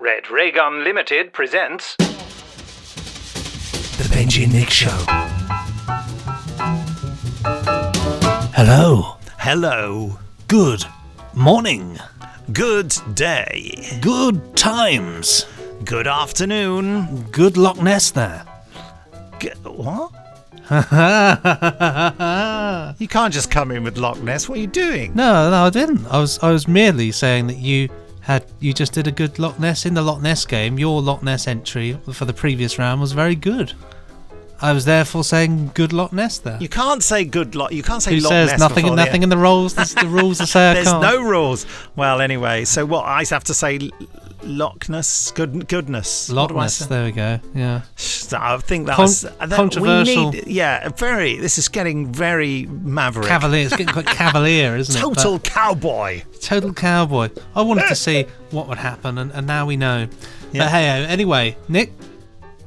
Red Ray Gun Limited presents The Benji and Nick Show. Hello. Hello. Good morning. Good day. Good times. Good afternoon. Good Loch Ness there. What? You can't just come in with Loch Ness. What are you doing? No, I didn't. I was merely saying that you just did a good Loch Ness in the Loch Ness game. Your Loch Ness entry for the previous round was very good. I was therefore saying good Loch Ness there. You can't say good Loch. You can't say Who Loch says Ness. nothing in the rules? The rules that say I There's can't. no rules. Well, anyway, so what? I have to say Loch Ness, goodness. Loch Ness. There we go. Yeah. I think that's controversial. This is getting very maverick. Cavalier. It's getting quite cavalier, isn't it? Total cowboy. Total cowboy. I wanted to see what would happen, and now we know. Yeah. But hey, anyway, Nick.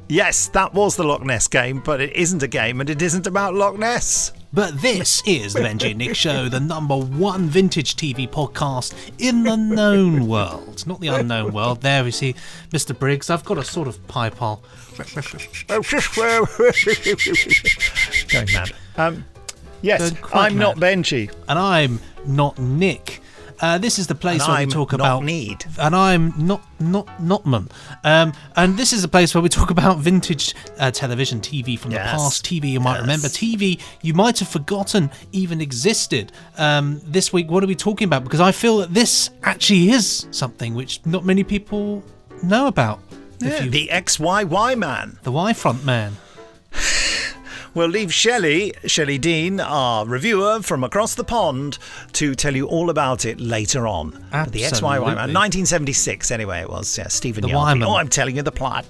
Yes, that was the Loch Ness game, but it isn't a game, and it isn't about Loch Ness. But this is the Benji and Nick Show, the #1 vintage TV podcast in the known world. Not the unknown world. There we see Mr. Briggs. I've got a sort of pipe hole. Going mad. Yes, I'm not Benji. And I'm not Nick. This is the place where we talk about... Need. And I'm Notman. And this is the place where we talk about vintage television, TV from the past, TV you might remember, TV you might have forgotten even existed. This week, what are we talking about? Because I feel that this actually is something which not many people know about. Yeah, the XYY man. The Y front man. We'll leave Shelley Dean, our reviewer from across the pond, to tell you all about it later on. Absolutely. The XYY man. 1976, anyway, it was. Yeah, Stephen Young. Oh, I'm telling you the plot.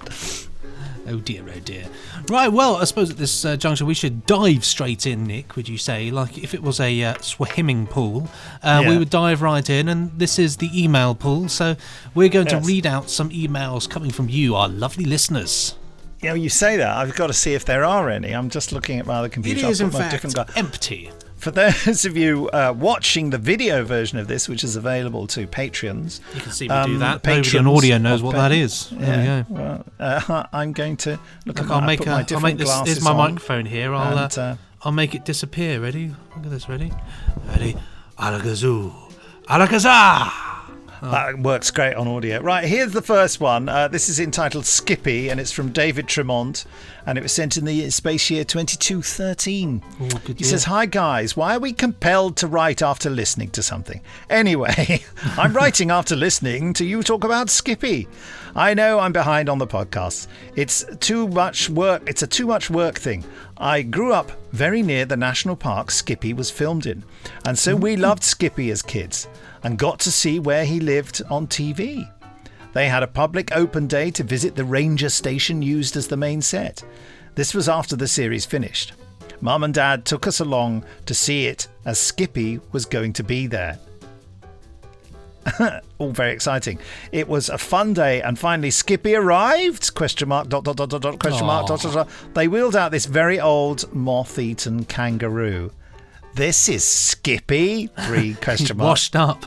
Oh dear, oh dear. Right, well, I suppose at this juncture we should dive straight in, Nick, would you say? Like if it was a swimming pool, we would dive right in, and this is the email pool, so we're going to read out some emails coming from you, our lovely listeners. You know, you say that, I've got to see if there are any. I'm just looking at my other computer. It is, in fact, empty. For those of you watching the video version of this, which is available to Patreons. You can see me do that. Nobody on audio knows what that is. There we go. Well, I'm going to look at I'll my make this. Here's my microphone here. I'll make it disappear. Ready? Look at this. Ready? Alakazoo. Alakazaa! That works great on audio. Right, here's the first one. This is entitled Skippy, and it's from David Tremont, and it was sent in the space year 2213. He says, "Hi guys, why are we compelled to write after listening to something? Anyway, I'm writing after listening to you talk about Skippy. I know I'm behind on the podcasts. It's too much work. It's a too much work thing. I grew up very near the national park Skippy was filmed in, and so we loved Skippy as kids and got to see where he lived on TV. They had a public open day to visit the ranger station used as the main set. This was after the series finished. Mum and Dad took us along to see it as Skippy was going to be there. All very exciting. It was a fun day, and finally Skippy arrived? Question mark, dot, dot, dot, dot, dot, question mark, dot, dot, dot. They wheeled out this very old moth-eaten kangaroo. This is Skippy? 3 question mark. Washed up.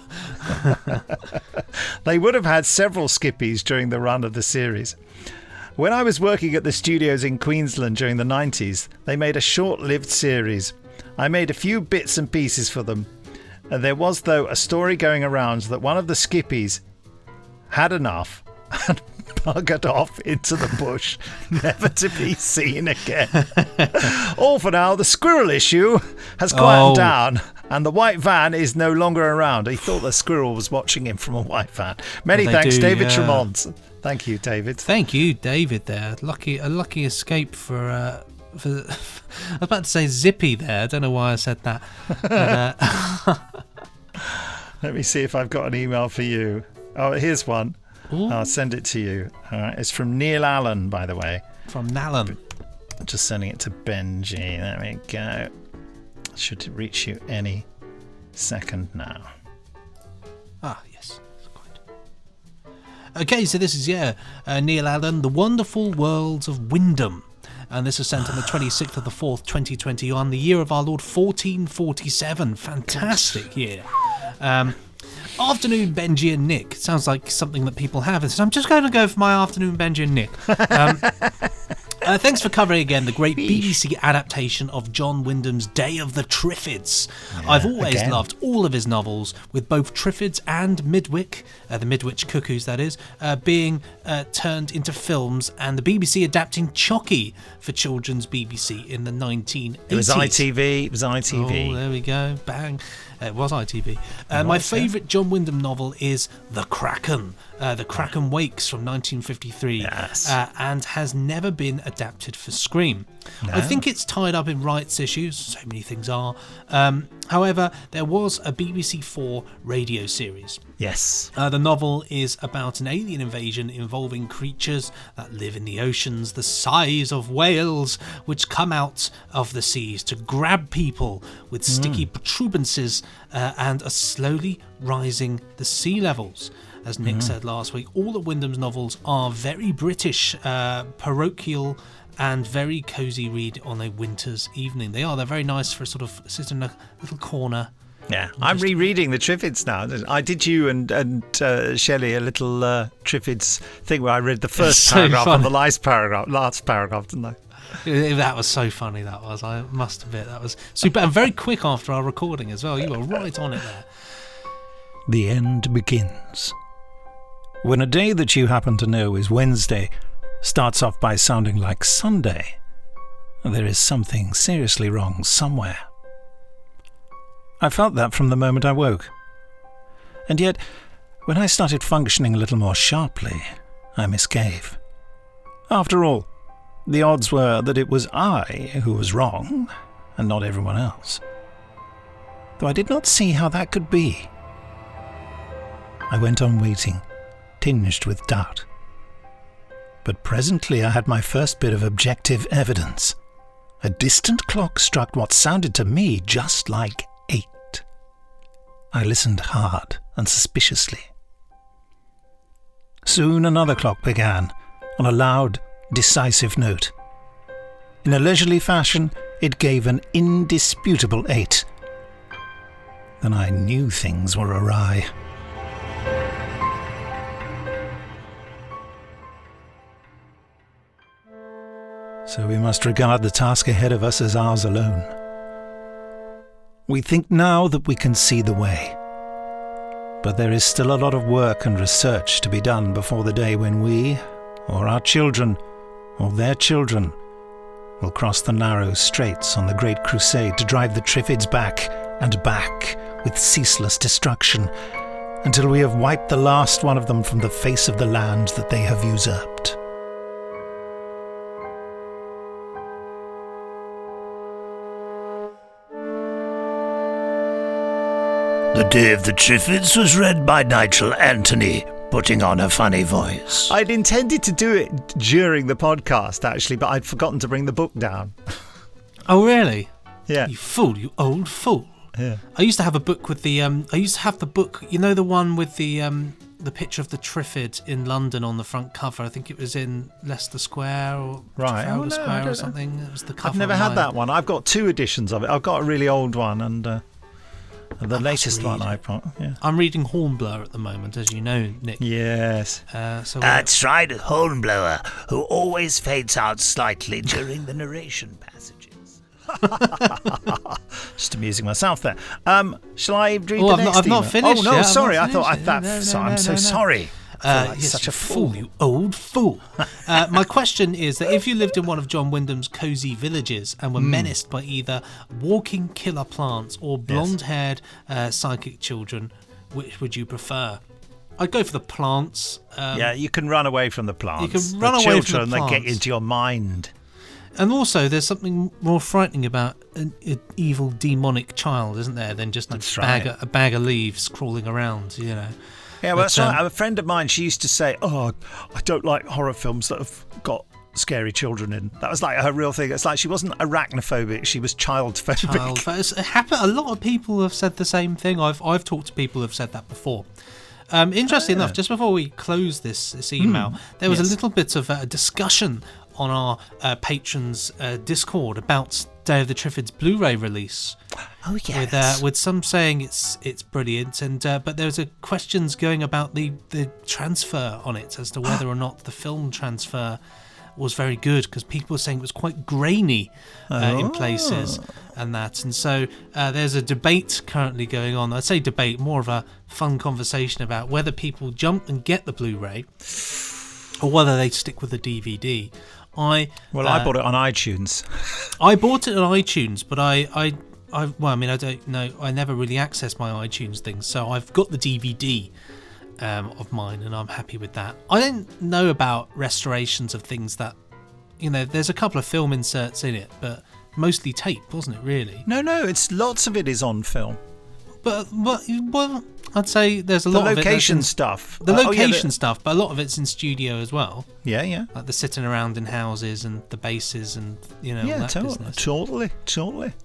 They would have had several Skippies during the run of the series. When I was working at the studios in Queensland during the 90s, they made a short-lived series. I made a few bits and pieces for them. There was, though, a story going around that one of the Skippies had enough and buggered off into the bush, never to be seen again. All for now, the squirrel issue has quieted down, and the white van is no longer around. He thought the squirrel was watching him from a white van. Many thanks, David Tremont. Thank you, David. Thank you, David. There, a lucky escape for I was about to say Zippy there. I don't know why I said that. But, let me see if I've got an email for you. Oh, here's one. Ooh. I'll send it to you. All right, it's from Neil Allen, by the way. From Nallen. I'm just sending it to Benji. There we go. Should reach you any second now. Ah, yes. That's quite. Okay, so this is, Neil Allen, The Wonderful Worlds of Wyndham. And this was sent on the 26th of the 4th, 2021, the year of our Lord 1447. Fantastic year. Afternoon, Benji and Nick. Sounds like something that people have. So I'm just going to go for my afternoon, Benji and Nick. Thanks for covering again the great BBC adaptation of John Wyndham's Day of the Triffids. Yeah, I've always loved all of his novels, with both Triffids and Midwich, the Midwich Cuckoos that is, being turned into films, and the BBC adapting Chucky for children's BBC in the 1980s. It was ITV. Oh, there we go. Bang. It was ITV. My favourite John Wyndham novel is The Kraken. The Kraken Wakes from 1953. Yes. And has never been adapted for screen. No. I think it's tied up in rights issues. So many things are. However, there was a BBC 4 radio series. Yes. The novel is about an alien invasion involving creatures that live in the oceans the size of whales, which come out of the seas to grab people with sticky protuberances and are slowly rising the sea levels. As Nick said last week, all of Wyndham's novels are very British, parochial, and very cosy read on a winter's evening. They're very nice for sort of sit in a little corner. Yeah, I'm rereading the Triffids now. I did you and Shelley a little Triffids thing where I read the first paragraph and the last paragraph, didn't I? That was so funny, that was. I must admit, that was super. And very quick after our recording as well. You were right on it there. The end begins. When a day that you happen to know is Wednesday starts off by sounding like Sunday, there is something seriously wrong somewhere. I felt that from the moment I woke. And yet, when I started functioning a little more sharply, I misgave. After all, the odds were that it was I who was wrong, and not everyone else. Though I did not see how that could be. I went on waiting, tinged with doubt. But presently I had my first bit of objective evidence. A distant clock struck what sounded to me just like 8. I listened hard and suspiciously. Soon another clock began, on a loud, decisive note. In a leisurely fashion, it gave an indisputable 8. Then I knew things were awry. So we must regard the task ahead of us as ours alone. We think now that we can see the way. But there is still a lot of work and research to be done before the day when we, or our children, or their children, will cross the narrow straits on the great crusade to drive the Triffids back and back with ceaseless destruction, until we have wiped the last one of them from the face of the land that they have usurped. The Day of the Triffids was read by Nigel Anthony, putting on a funny voice. I'd intended to do it during the podcast, actually, but I'd forgotten to bring the book down. Oh, really? Yeah. You fool, you old fool. Yeah. I used to have a book with the, I used to have the book, you know, the one with the picture of the Triffid in London on the front cover. I think it was in Leicester Square or Trafalgar Square or something. It was the cover. I've never had that one. I've got 2 editions of it. I've got a really old one and the latest one I bought. Yeah. I'm reading Hornblower at the moment, as you know, Nick. Yes. That's right, Hornblower, who always fades out slightly during the narration passages. Just amusing myself there. Shall I read the next I've not finished. Oh no, yet. sorry. I No, I'm so sorry. You're such a fool, you old fool. My question is that if you lived in one of John Wyndham's cosy villages and were menaced by either walking killer plants or blonde-haired psychic children, which would you prefer? I'd go for the plants. Yeah, you can run away from the plants. You can run away from the plants. They get into your mind. And also, there's something more frightening about an evil demonic child, isn't there, than just a bag of leaves crawling around, you know. Yeah, well, that's right. A friend of mine, she used to say, "Oh, I don't like horror films that have got scary children in." That was like her real thing. It's like she wasn't arachnophobic; she was childphobic. A lot of people have said the same thing. I've talked to people who have said that before. Interesting enough, just before we close this email, there was a little bit of a discussion on our patrons' Discord about Day of the Triffids Blu-ray release. Oh yes. With some saying it's brilliant, and but there's questions going about the transfer on it as to whether or not the film transfer was very good, because people were saying it was quite grainy in places and that. And so there's a debate currently going on. I'd say debate, more of a fun conversation about whether people jump and get the Blu-ray or whether they stick with the DVD. I bought it on iTunes. I bought it on iTunes, but I don't know. I never really accessed my iTunes things, so I've got the DVD of mine, and I'm happy with that. I don't know about restorations of things that, there's a couple of film inserts in it, but mostly tape, wasn't it? Really? No, it's lots of it is on film. But well, I'd say there's a lot of it. The location stuff. The location stuff, but a lot of it's in studio as well. Yeah. Like the sitting around in houses and the bases and all that business. Totally.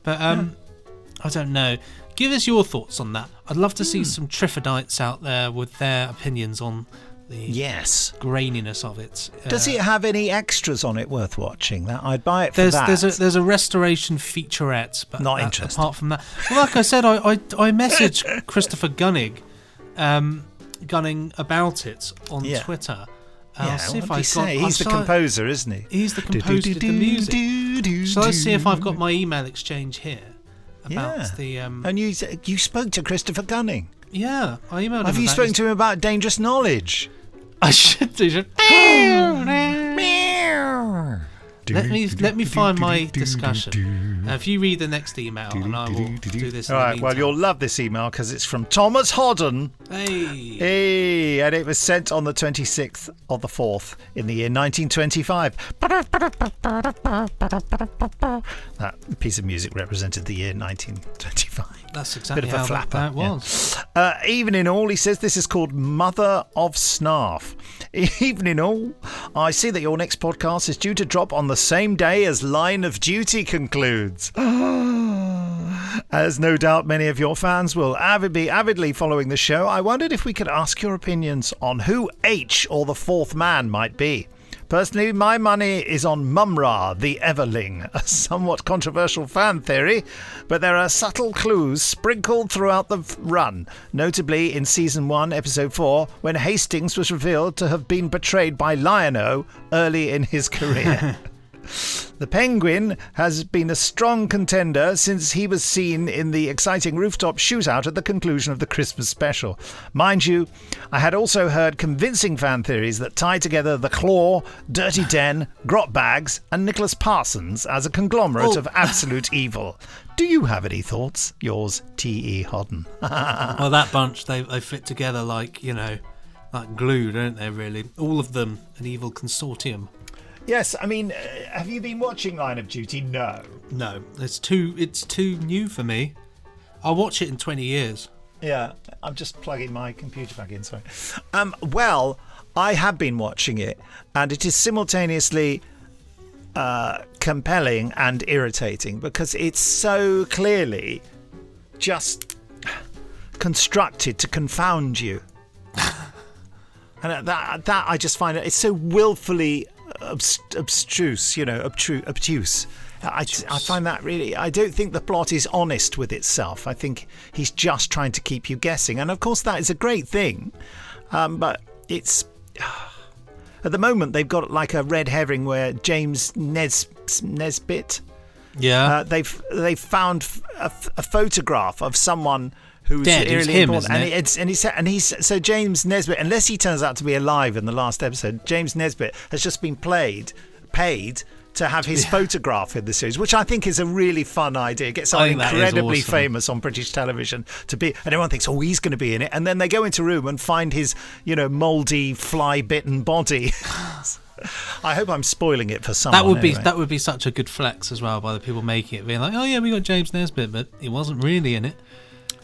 But I don't know. Give us your thoughts on that. I'd love to see some Triffodites out there with their opinions on the graininess of it. Does it have any extras on it worth watching? That I'd buy it for that. There's a restoration featurette, but not interested. Apart from that, well, like I said, I messaged Christopher Gunning about it on Twitter. I'll see if I've got. He's the composer, isn't he? He's the composer of the music. So let's see if I've got my email exchange here. About the and you spoke to Christopher Gunning. Yeah, I emailed him. Have you spoken to him about Dangerous Knowledge? I should do. Let me find my discussion. If you read the next email, and I will do this. All right. Well, you'll love this email because it's from Thomas Hodden. Hey, and it was sent on the 26th of the 4th in the year 1925. That piece of music represented the year 1925. That's exactly Bit of a how flapper. that was. Evening all, he says, this is called Mother of Snarf. Evening all, I see that your next podcast is due to drop on the same day as Line of Duty concludes. As no doubt many of your fans will be avidly following the show, I wondered if we could ask your opinions on who H or the fourth man might be. Personally, my money is on Mumra, the Everling, a somewhat controversial fan theory, but there are subtle clues sprinkled throughout the run, notably in Season 1, Episode 4, when Hastings was revealed to have been betrayed by Lion-O early in his career. The Penguin has been a strong contender since he was seen in the exciting rooftop shootout at the conclusion of the Christmas special. Mind you, I had also heard convincing fan theories that tie together the Claw, Dirty Den, Grot Bags and Nicholas Parsons as a conglomerate of absolute evil. Do you have any thoughts? Yours, T.E. Hodden. Well, that bunch, they fit together like glue, don't they, really? All of them, an evil consortium. Yes, I mean, have you been watching Line of Duty? No, it's too new for me. I'll watch it in 20 years. Yeah, I'm just plugging my computer back in. Sorry. Well, I have been watching it, and it is simultaneously compelling and irritating because it's so clearly just constructed to confound you, and that I just find it's so willfully obtuse. I find that really, I don't think the plot is honest with itself. I think he's just trying to keep you guessing, and of course that is a great thing, but it's at the moment they've got like a red herring where James Nesbitt, they've found a photograph of someone who's dead. Really him, important, and he's so James Nesbitt, unless he turns out to be alive in the last episode, James Nesbitt has just been paid to have his photograph in the series, which I think is a really fun idea. Get someone incredibly famous on British television to be, and everyone thinks, he's going to be in it, and then they go into a room and find his, mouldy, fly-bitten body. I hope I'm spoiling it for someone. That would be such a good flex as well by the people making it, being like, oh yeah, we got James Nesbitt, but he wasn't really in it.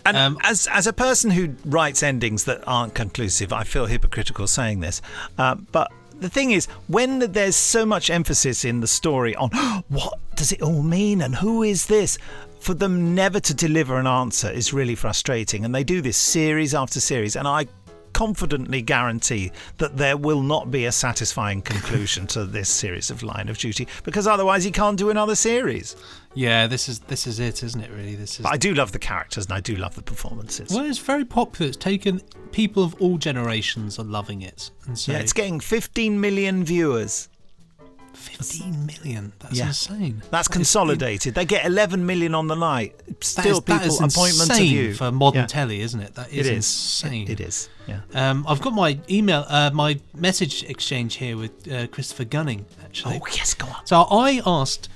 And as a person who writes endings that aren't conclusive, I feel hypocritical saying this, but the thing is, when there's so much emphasis in the story on what does it all mean and who is this, for them never to deliver an answer is really frustrating. And they do this series after series, and I confidently guarantee that there will not be a satisfying conclusion to this series of Line of Duty, because otherwise he can't do another series. Yeah, this is it, isn't it? Really, this is. But I do love the characters and I do love the performances. Well, it's very popular. It's taken people of all generations are loving it, and so yeah, it's getting 15 million viewers. 15 million. That's insane. That's consolidated. They get 11 million on the night. Still, that is appointment to view for modern telly, isn't it? That is insane. It is. Yeah. I've got my email, my message exchange here with Christopher Gunning. Actually. Oh yes, go on. So I asked,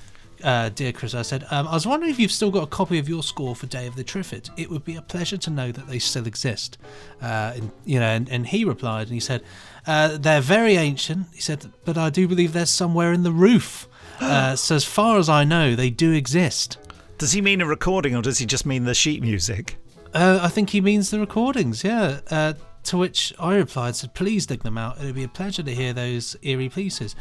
dear Chris, I said, I was wondering if you've still got a copy of your score for Day of the Triffids. It would be a pleasure to know that they still exist. And he replied, and he said, they're very ancient. He said, but I do believe they're somewhere in the roof. So as far as I know, they do exist. Does he mean a recording, or does he just mean the sheet music? I think he means the recordings, yeah. To which I replied, said, please dig them out. It would be a pleasure to hear those eerie pieces.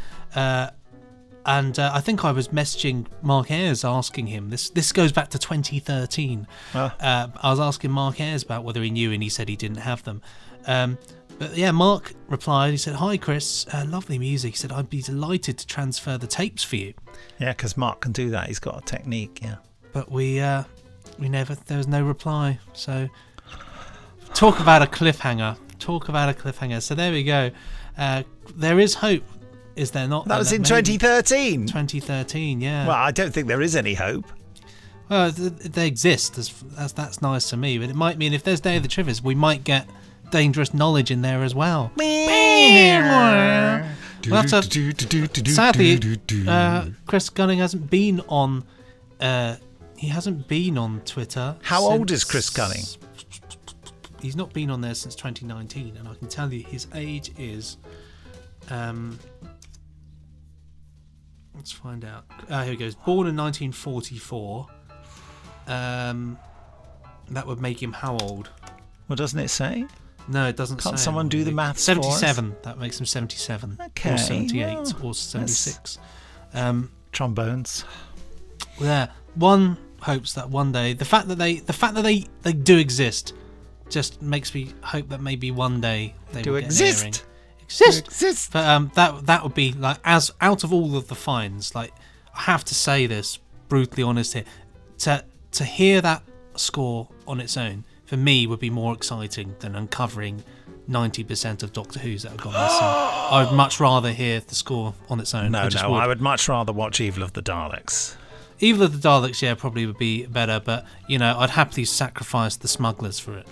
And I think I was messaging Mark Ayres asking him, this goes back to 2013. I was asking Mark Ayres about whether he knew, and he said he didn't have them. But yeah, Mark replied, he said, hi Chris, lovely music. He said, I'd be delighted to transfer the tapes for you. Yeah, because Mark can do that. He's got a technique, yeah. But there was no reply. So talk about a cliffhanger. So there we go. There is hope. Is there not? That was in 2013. 2013, yeah. Well, I don't think there is any hope. Well, they exist. That's nice to me. But it might mean if there's Day of the Triffids, we might get dangerous knowledge in there as well. Sadly, Chris Gunning hasn't been on. He hasn't been on Twitter. How old is Chris Gunning? He's not been on there since 2019, and I can tell you his age is. Let's find out. Here he goes. Born in 1944. That would make him how old? Well, doesn't it say? No, it doesn't say. Can't someone do the maths 77. for us? That makes him 77. Okay. Or 78 or 76. Trombones. Yeah. One hopes that one day the fact that they do exist just makes me hope that maybe one day they will get an airing. Exist. But that would be like, as out of all of the finds, like I have to say this brutally honest here, to hear that score on its own for me would be more exciting than uncovering 90% of Doctor Who's that have gone missing. I would much rather hear the score on its own. I would much rather watch Evil of the Daleks. Evil of the Daleks, yeah, probably would be better, but I'd happily sacrifice the Smugglers for it.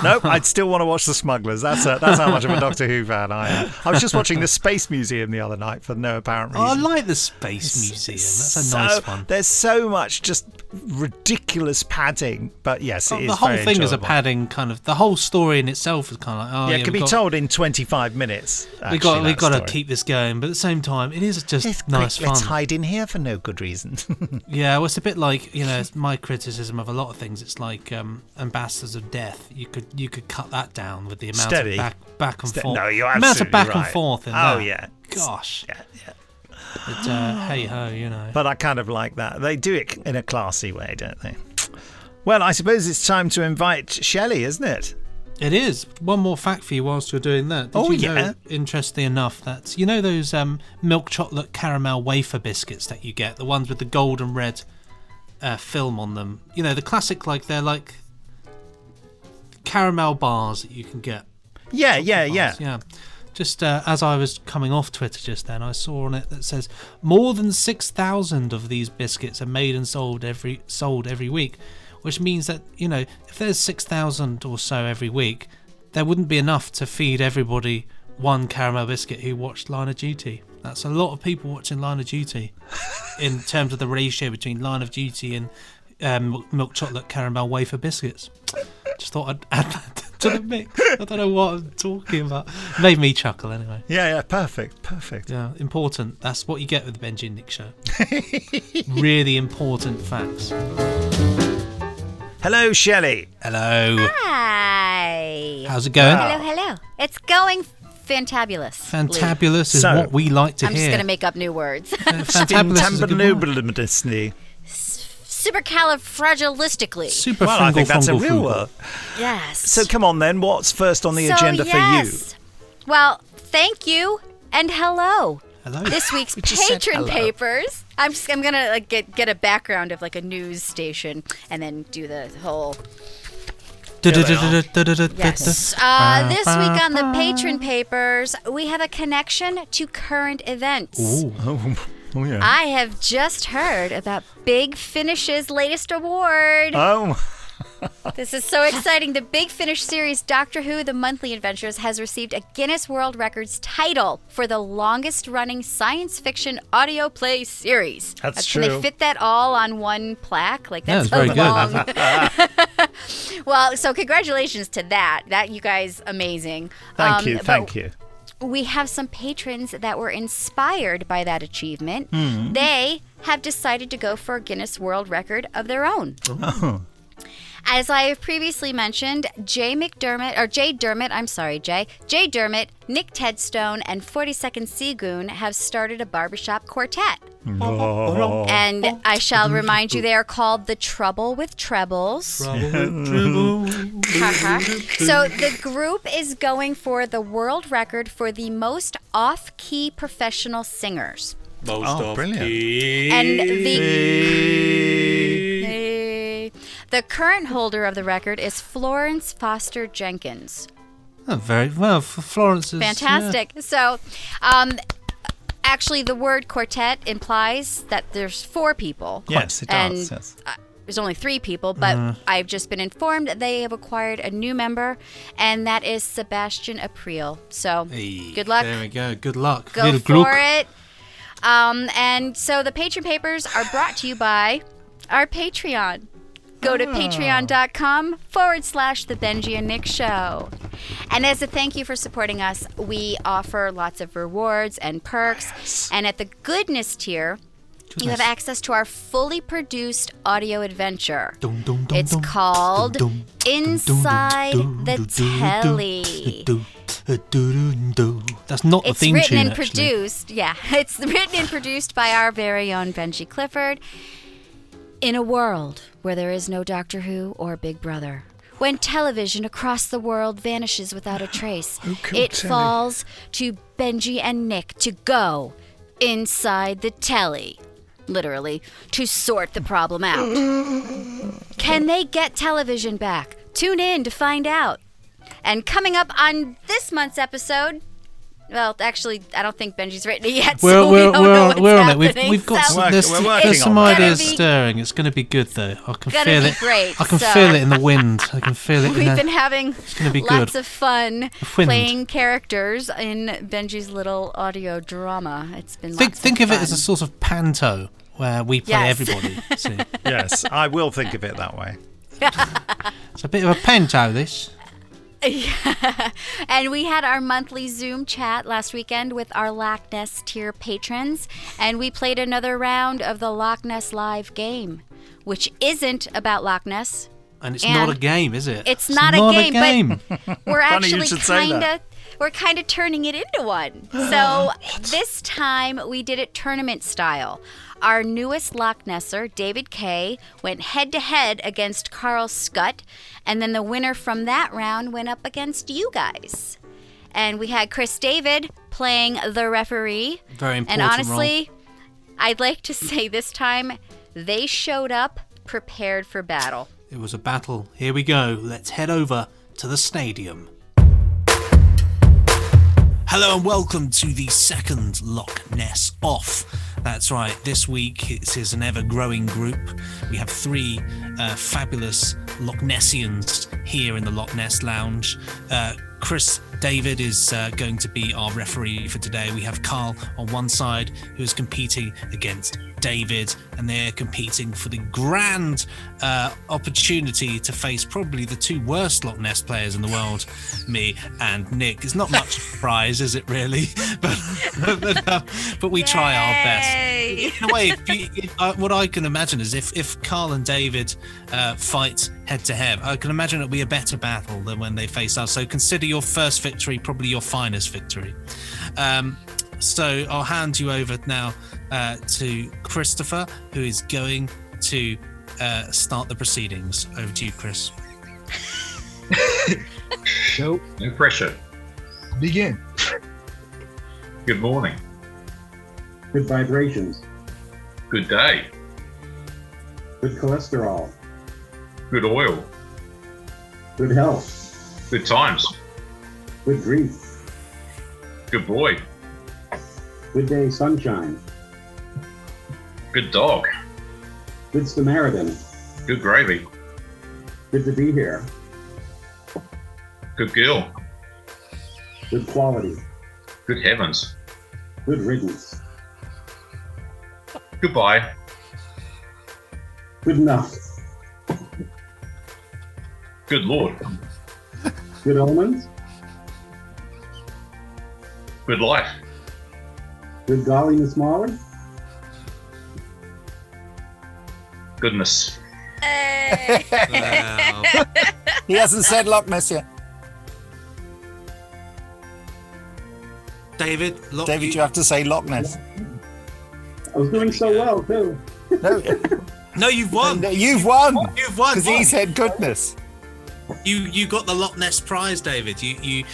Nope, I'd still want to watch the Smugglers. That's how much of a Doctor Who fan I am. I was just watching the Space Museum the other night for no apparent reason. I like the Space Museum. That's a nice one. There's so much just ridiculous padding, but yes, it is the whole very thing enjoyable. is a padding kind of. The whole story in itself is kind of like, it can be told in 25 minutes. We got to keep this going, but at the same time, it is just nice fun. Let's hide in here for no good reason. Yeah, well, it's a bit like it's my criticism of a lot of things. It's like Ambassadors of Death. You could cut that down with the amount of back and forth. No, you're absolutely amount of back and forth in that. Oh yeah, gosh. Yeah. But hey ho, But I kind of like that. They do it in a classy way, don't they? Well, I suppose it's time to invite Shelley, isn't it? It is. One more fact for you whilst you're doing that. Did you know, interestingly enough, that those milk chocolate caramel wafer biscuits that you get, the ones with the gold and red film on them. The classic, they're like caramel bars that you can get. Yeah. Just as I was coming off Twitter just then, I saw on it that says more than 6,000 of these biscuits are made and sold every week, which means that if there's 6,000 or so every week, there wouldn't be enough to feed everybody one caramel biscuit who watched Line of Duty. That's a lot of people watching Line of Duty in terms of the ratio between Line of Duty and milk chocolate caramel wafer biscuits. Just thought I'd add that to the mix. I don't know what I'm talking about. Made me chuckle anyway. Yeah, perfect. Yeah, important. That's what you get with the Benji and Nick show. Really important facts. Hello, Shelley. Hello. Hi. How's it going? Hello. It's going fantabulous. Fantabulous is what we like to hear. I'm just going to make up new words. Fantabulous is a good word. supercalifragilistically. Super Well, I think that's a real word. Yes. So come on then, what's first on the agenda for you? Well, thank you and hello. Hello. This week's We just said patron hello. papers. I'm gonna like get a background of like a news station and then do the whole. Yes. This week on the patron papers, we have a connection to current events. Oh yeah. I have just heard about Big Finish's latest award. Oh. This is so exciting. The Big Finish series, Doctor Who: The Monthly Adventures, has received a Guinness World Records title for the longest-running science fiction audio play series. That's Can true. they fit that all on one plaque? Like Yeah, that's it's very so good. long. Well, so congratulations to that. That you guys amazing. Thank you. but Thank you. We have some patrons that were inspired by that achievement. Hmm. They have decided to go for a Guinness World Record of their own. Oh. As I have previously mentioned, Jay Dermot, Nick Tedstone, and 42nd Seagoon have started a barbershop quartet. Oh. And I shall remind you they are called The Trouble with Trebles. So the group is going for the world record for the most off-key professional singers. Oh, brilliant. And the current holder of the record is Florence Foster Jenkins. Oh, very well. Florence is Fantastic. So, actually, the word quartet implies that there's 4 people. Yes, it does. Yes. There's only 3 people, but I've just been informed that they have acquired a new member, and that is Sebastian April. So, Hey, good luck. There we go. Good luck. Go for it. And so the patron papers are brought to you by our Patreon. Go to patreon.com/The Benji and Nick Show. And as a thank you for supporting us, we offer lots of rewards and perks. Yes. And at the goodness tier, you have access to our fully produced audio adventure. It's called Inside the Telly. That's not the It's theme written tune, and actually. produced. Yeah, it's written and produced by our very own Benji Clifford. In a world where there is no Doctor Who or Big Brother, when television across the world vanishes without a trace, killed it telly? falls to Benji and Nick to go inside the telly, literally, to sort the problem out. Can they get television back? Tune in to find out. And coming up on this month's episode, well, actually, I don't think Benji's written it yet, so we don't know what's we're on it. happening. We've got so We're working there's some on that. ideas It's gonna be- stirring. It's going to be good, though. I can gonna feel be it. great, I can so- feel it in the wind. I can feel it. in We've the, been having gonna be lots good. of fun wind. playing characters in Benji's little audio drama. It's been think of of it fun. as a sort of panto where we play Yes. everybody. See, Yes, I will think of it that way. it's a bit of a panto. This. And we had our monthly Zoom chat last weekend with our Loch Ness tier patrons, and we played another round of the Loch Ness live game, which isn't about Loch Ness. And it's And not a game, is it? It's not a game. But we're Funny you actually should say that. kind of turning it into one. So this time we did it tournament style. Our newest Loch Nesser, David Kay, went head to head against Carl Scutt, and then the winner from that round went up against you guys. And we had Chris David playing the referee. Very important And honestly, I'd like to say this time they showed up prepared for battle. It was a battle. Here we go. Let's head over to the stadium. Hello and welcome to the second Loch Ness Off. That's right, this week it is an ever-growing group. We have 3 fabulous Loch Nessians here in the Loch Ness Lounge. Chris David is going to be our referee for today. We have Carl on one side, who is competing against David, and they're competing for the grand opportunity to face probably the 2 worst Loch Ness players in the world, me and Nick. It's not much surprise, is it really? But we try our best. In a way, what I can imagine is if Carl and David fight head to head, I can imagine it'll be a better battle than when they face us. So consider your first victory probably your finest victory. So I'll hand you over now to Christopher, who is going to start the proceedings. Over to you, Chris. So, No pressure. begin. Good morning. Good vibrations. Good day. Good cholesterol. Good oil. Good health. Good times. Good grief. Good boy. Good day, sunshine. Good dog. Good Samaritan. Good gravy. Good to be here. Good girl. Good quality. Good heavens. Good riddance. Goodbye. Good enough. Good Lord. Good omens. Good life. Good golly, Miss Molly. Goodness. Wow. He hasn't said Loch Ness yet. David, David, you have to say Loch Ness. I was doing so well, too. No, No, you've won. you've won. You've won. Because he said goodness. You got the Loch Ness prize, David. You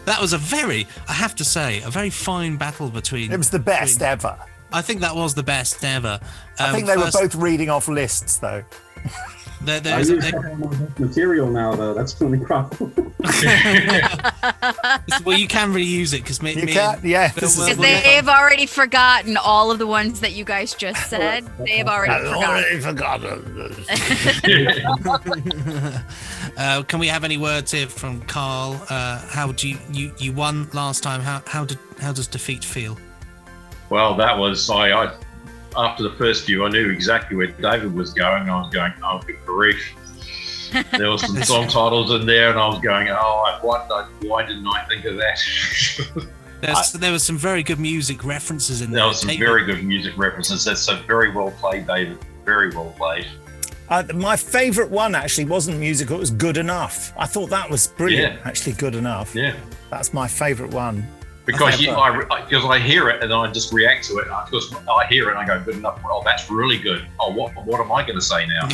that was I have to say, a very fine battle between. It was the best ever. I think that was the best ever. I think they were both reading off lists, though. I use material now, though. That's the only problem. Well, you can reuse it because You can't, yeah. This is- Because they have already forgotten all of the ones that you guys just said. They have already forgotten. Can we have any words here from Carl? How do you won last time? How does defeat feel? Well, that was I after the first few, I knew exactly where David was going. I was going, oh, good grief. There were some song titles in there, and I was going, oh, why didn't I think of that? There was some very good music references in there. There were some very good music references. That's so very well played, David. Very well played. My favourite one actually wasn't musical, it was Good Enough. I thought that was brilliant, actually, Good Enough. Yeah. That's my favourite one. Because I hear it and I just react to it. Because I hear it and I go, good enough. Oh, that's really good. Oh, what am I going to say now?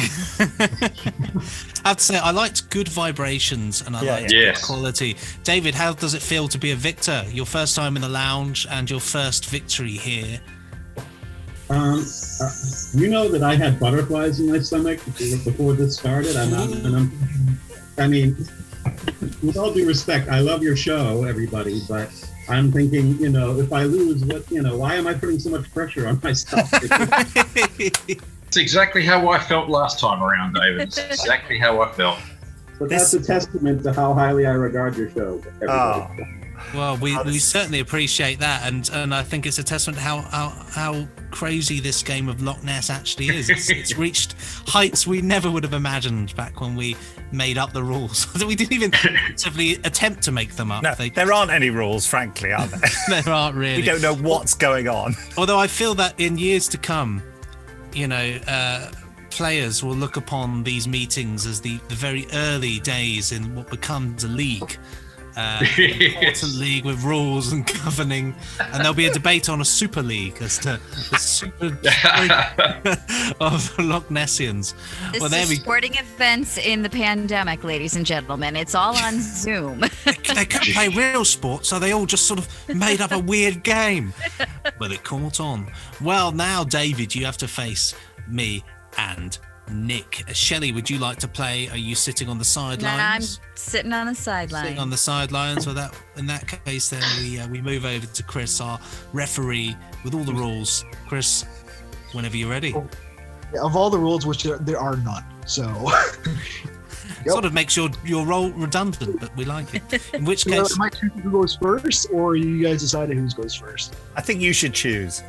I have to say, I liked good vibrations and I liked good quality. David, how does it feel to be a victor? Your first time in the lounge and your first victory here. You know that I had butterflies in my stomach before this started. I mean, with all due respect, I love your show, everybody, but I'm thinking, if I lose, why am I putting so much pressure on myself? It's exactly how I felt last time around, David. It's exactly how I felt. But that's a testament to how highly I regard your show, everybody. Well, we certainly appreciate that, and I think it's a testament to how crazy this game of Loch Ness actually is. It's reached heights we never would have imagined back when we made up the rules. We didn't even actively attempt to make them up. No, there aren't any rules, frankly, are there? There aren't really. We don't know what's going on. Although I feel that in years to come, players will look upon these meetings as the very early days in what becomes a league. Important league with rules and governing, and there'll be a debate on a super league as to the super of Loch Nessians. This is sporting events in the pandemic, ladies and gentlemen. It's all on Zoom. They couldn't play real sport, so they all just sort of made up a weird game. But it caught on. Well, now, David, you have to face me and Nick. Shelley, would you like to play? Are you sitting on the sidelines? No, I'm sitting on the sidelines. Sitting on the sidelines. Well, in that case, then we move over to Chris, our referee, with all the rules. Chris, whenever you're ready. Of all the rules, which there are none, so sort of makes your role redundant, but we like it. In which case, am I choosing who goes first, or you guys decided who goes first? I think you should choose.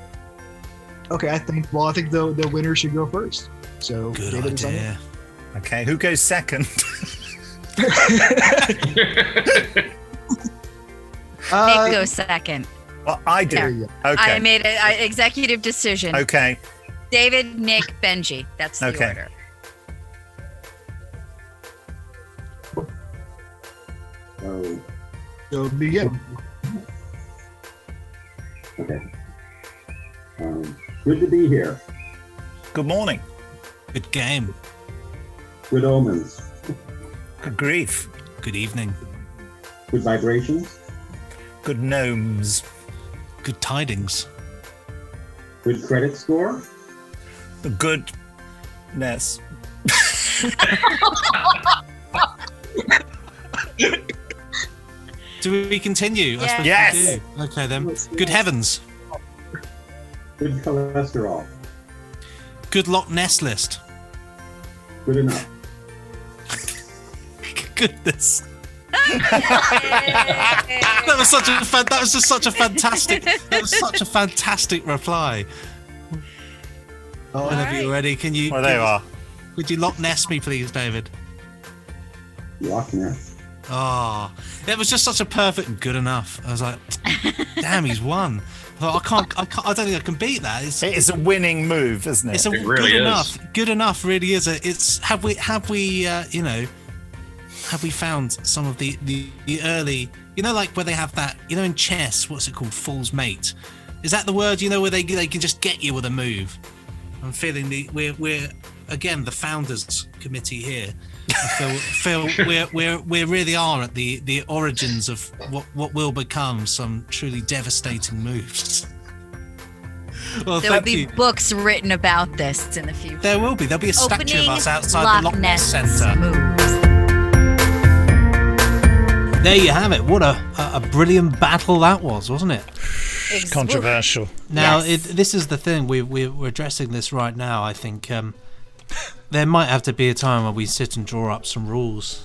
Okay, I think the winner should go first. So good David idea. Okay, who goes second? Nick goes second. Well, I do. There you go. Okay. I made an executive decision. Okay. David, Nick, Benji. That's the order. So begin. Okay. Good to be here. Good morning. Good game. Good omens. Good grief. Good evening. Good vibrations. Good gnomes. Good tidings. Good credit score. Goodness. Do we continue? I suppose Yes. we do. Okay then. Good heavens. Good cholesterol. Good Loch Ness list. Good enough. Goodness. That was such a fantastic reply. Whenever you're ready, can you? Well, there you are. Would you Loch Ness me, please, David? Loch Ness. Oh, it was just such a perfect good enough. I was like, damn, he's won. I thought, I don't think I can beat that. It is a winning move, isn't it? It's a It really good is. enough. Good enough really is. Have we found some of the early, like where they have that, in chess, what's it called, fool's mate? Is that the word? Where they can just get you with a move. I'm feeling we're again the founders committee here. I feel we really are at the origins of what will become some truly devastating moves. Well, There will be books written about this in the future. There will be. There'll be a statue of us outside the Loch Ness Ness Centre. moves. There you have it. What a brilliant battle that was, wasn't it? Controversial. Now, Yes. this is the thing. We're addressing this right now. I think there might have to be a time where we sit and draw up some rules.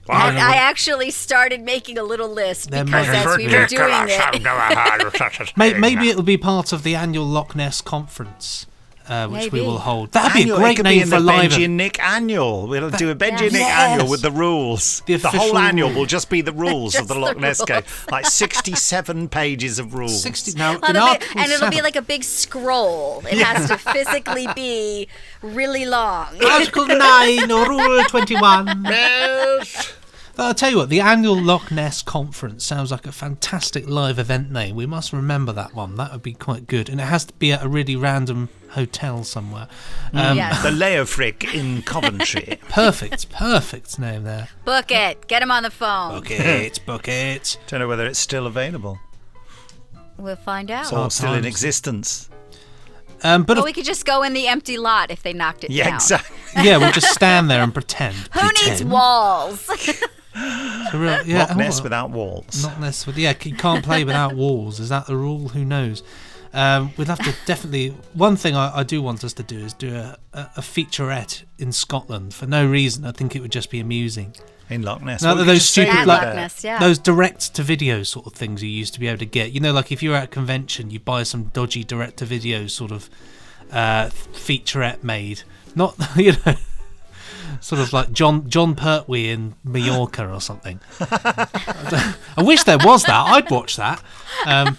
I actually started making a little list There because might- as we were doing it, Maybe it'll be part of the annual Loch Ness conference, which we Maybe. will hold. That'd be a Annual, it great could be name in for a the live. Benji and Nick annual. We'll do a Benji and Nick Yes. annual with the rules. The The whole official annual rules. will just be the rules of Just the the Loch Ness game. rules. Like 67 pages of rules. 60 now. Well, in it'll be- Article and it'll be 7 like a big scroll. It has to physically be really long. Article 9 or Rule 21. I'll tell you what, the annual Loch Ness conference sounds like a fantastic live event name. We must remember that one. That would be quite good. And it has to be at a really random hotel somewhere. Yes. The Leofric in Coventry. Perfect name there. Book it. Get him on the phone. Book it. Don't know whether it's still available We'll find out. or still in times. existence. But Or we could just go in the empty lot if they knocked it Yeah, down. exactly. yeah, we'll just stand there and pretend. Who needs walls? Yeah, Loch Ness without walls. Not Ness with, you can't play without walls. Is that the rule? Who knows? We'd have to definitely. One thing I do want us to do is do a featurette in Scotland for no reason. I think it would just be amusing. In Loch Ness. No, Well, we those could just say stupid, At like- Loch Ness, yeah. Those direct to video sort of things you used to be able to get. Like if you were at a convention, you buy some dodgy direct to video sort of featurette made. Not sort of like John Pertwee in Mallorca or something. I wish there was that. I'd watch that. I'm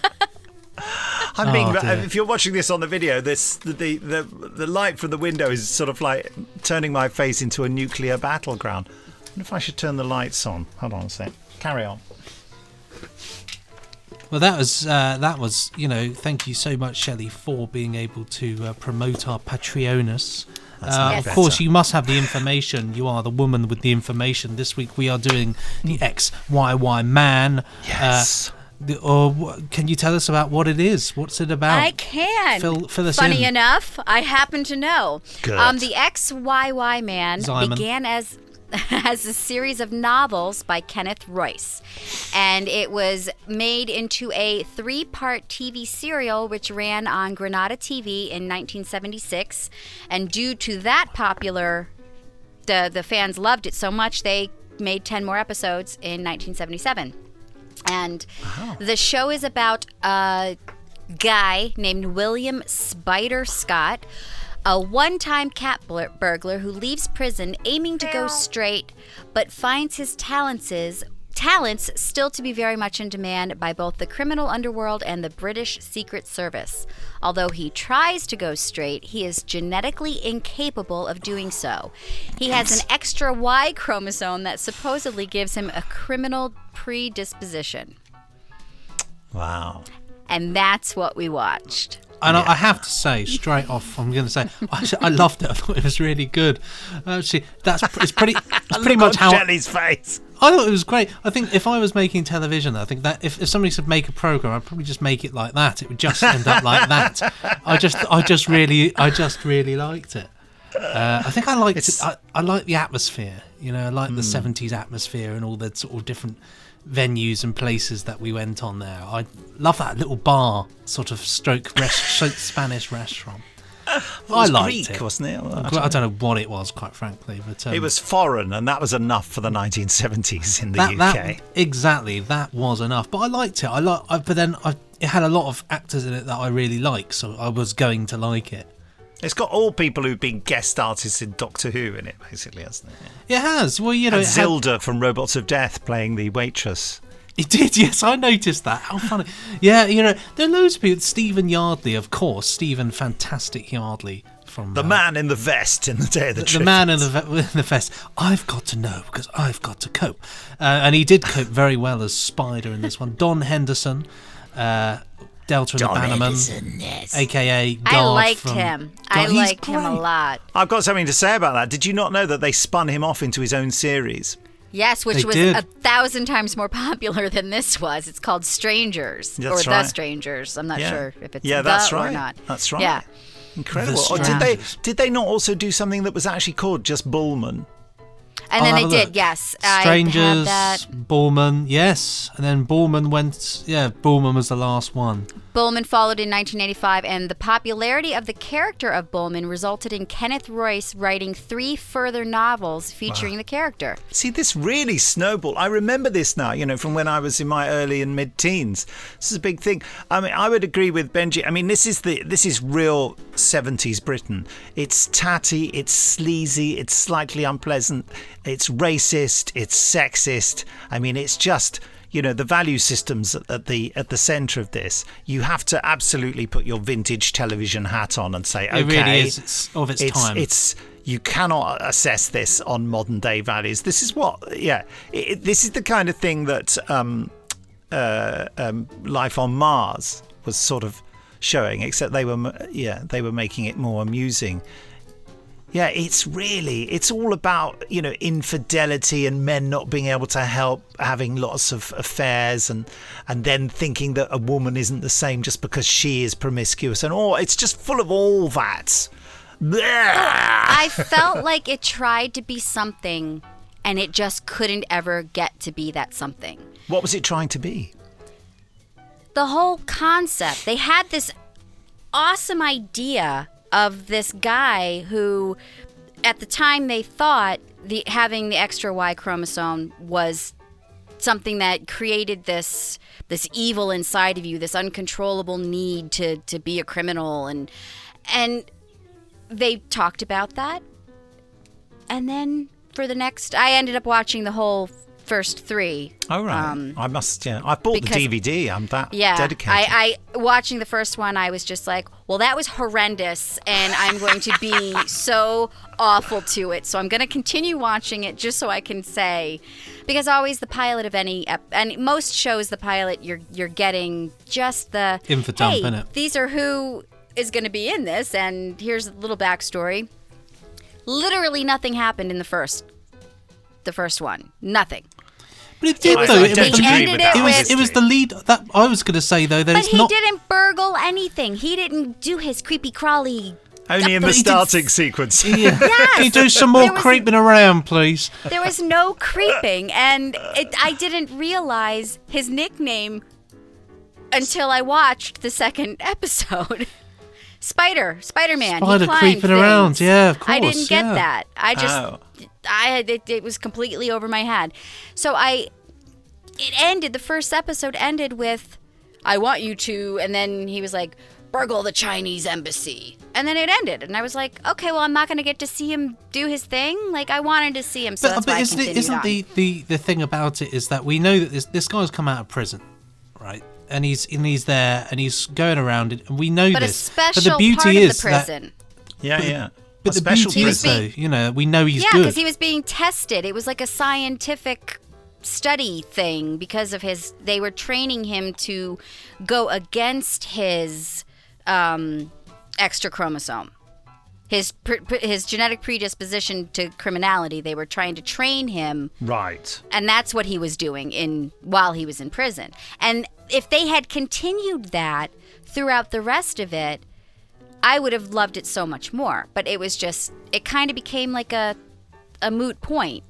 being. Oh, dear. If you're watching this on the video, the light from the window is sort of like turning my face into a nuclear battleground. I wonder if I should turn the lights on. Hold on a sec. Carry on. Well, that was. Thank you so much, Shelley, for being able to promote our Patreonus. That's Of course, better. you must have the information. You are the woman with the information. This week we are doing the XYY man. Yes. Can you tell us about what it is? What's it about? I can. Fill us Funny in. enough, I happen to know. Good. The XYY Man Simon. began as a series of novels by Kenneth Royce, and it was made into a 3-part TV serial which ran on Granada TV in 1976. And due to that popular, the fans loved it so much they made 10 more episodes in 1977. And the show is about a guy named William Spider Scott, a one-time cat burglar who leaves prison aiming to go straight, but finds his talents still to be very much in demand by both the criminal underworld and the British Secret Service. Although he tries to go straight, he is genetically incapable of doing so. He has an extra Y chromosome that supposedly gives him a criminal predisposition. Wow. And that's what we watched. And I have to say, straight off, I'm going to say, I loved it. I thought it was really good. Actually, it's pretty much how Jelly's face. I thought it was great. I think if I was making television, I think that if somebody said make a program, I'd probably just make it like that. It would just end up like that. I just really liked it. I think I liked it. I like the atmosphere. I like the 70s atmosphere and all the sort of different venues and places that we went on there. I love that little bar sort of stroke Spanish restaurant. I liked Greek, it, wasn't it? I don't know what it was, quite frankly, but it was foreign, and that was enough for the 1970s in the UK. Exactly, that was enough. But I liked it. But then it had a lot of actors in it that I really like, so I was going to like it. It's got all people who've been guest artists in Doctor Who in it, basically, hasn't it? It has. Well, and Zilda from Robots of Death playing the waitress. It did, yes, I noticed that. How funny. Yeah, there are loads of people. Stephen Yardley, of course. Stephen Fantastic Yardley from... The man in the vest in the Day of the Triffids. The man in the vest. I've got to know because I've got to cope. And he did cope very well as Spider in this one. Don Henderson, Delta and the Bannerman, yes. a.k.a. Guard. I liked him. I liked him a lot. I've got something to say about that. Did you not know that they spun him off into his own series? Yes, which They was did. 1,000 times more popular than this was. It's called Strangers. That's or right. The Strangers. I'm not sure if it's that's the right. or not. That's right. Yeah. Incredible. The Or Strangers. did they not also do something that was actually called just Bullman? And then I'll they have a did, look. yes. Strangers, I had that. Bullman, yes. And then Bullman went... Yeah, Bullman was the last one. Bullman followed in 1985, and the popularity of the character of Bullman resulted in Kenneth Royce writing 3 further novels featuring the character. See, this really snowballed. I remember this now, from when I was in my early and mid-teens. This is a big thing. I mean, I would agree with Benji. I mean, this is real 70s Britain. It's tatty, it's sleazy, it's slightly unpleasant, it's racist, it's sexist. I mean, it's just... the value systems at the centre of this. You have to absolutely put your vintage television hat on and say, okay, It really is. It's of its time. You cannot assess this on modern day values. This is this is the kind of thing that Life on Mars was sort of showing, except they were making it more amusing. Yeah, it's all about, infidelity and men not being able to help having lots of affairs and then thinking that a woman isn't the same just because she is promiscuous and all. It's just full of all that. I felt like it tried to be something and it just couldn't ever get to be that something. What was it trying to be? The whole concept. They had this awesome idea of this guy who, at the time, they thought having the extra Y chromosome was something that created this evil inside of you, this uncontrollable need to be a criminal, and they talked about that. And then for the next, I ended up watching the whole first 3. Oh, right. I must, I bought the DVD. I'm that dedicated. I watching the first one, I was just like, well, that was horrendous, and I'm going to be so awful to it. So I'm going to continue watching it just so I can say, because always the pilot of any, and most shows, the pilot, you're getting just the, info dump, hey, innit? these are who is going to be in this, and here's a little backstory. Literally nothing happened in the first one. Nothing. But it did, was though. like they ended it with- It was the lead. That I was going to say, though, that But it's he not. didn't burgle anything. He didn't do his creepy crawly. Only in the starting sequence. Yeah. Yes! Can you do some more There was- creeping around, please? There was no creeping, and I didn't realize his nickname until I watched the second episode. Spider-Man. Spider he climbed creeping things. around, yeah, of I course, didn't get yeah. that. I just, Oh. it was completely over my head. So the first episode ended with, I want you to, and then he was like, burgle the Chinese embassy. And then it ended, and I was like, okay, well, I'm not going to get to see him do his thing. Like, I wanted to see him, so that's why I continued isn't on. the thing about it is that we know that this guy's come out of prison, right? And he's there and he's going around it, and we know But a this. special but the beauty part is of the prison. Yeah. But A the special beauty is, prison. though, we know he's Yeah, good. because he was being tested. It was like a scientific study thing because of they were training him to go against his extra chromosome. His genetic predisposition to criminality, they were trying to train him. Right. And that's what he was doing while he was in prison. And if they had continued that throughout the rest of it, I would have loved it so much more. But it was just, it kind of became like a moot point.